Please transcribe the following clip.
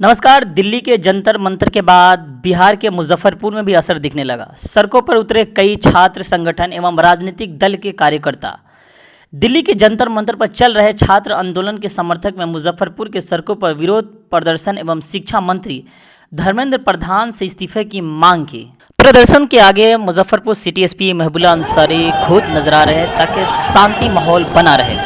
नमस्कार। दिल्ली के जंतर मंतर के बाद बिहार के मुजफ्फरपुर में भी असर दिखने लगा। सड़कों पर उतरे कई छात्र संगठन एवं राजनीतिक दल के कार्यकर्ता। दिल्ली के जंतर मंतर पर चल रहे छात्र आंदोलन के समर्थक में मुजफ्फरपुर के सड़कों पर विरोध प्रदर्शन एवं शिक्षा मंत्री धर्मेंद्र प्रधान से इस्तीफे की मांग की। प्रदर्शन के आगे मुजफ्फरपुर सिटी एसपी महबूबा अंसारी खुद नजर आ रहे हैं ताकि शांति माहौल बना रहे।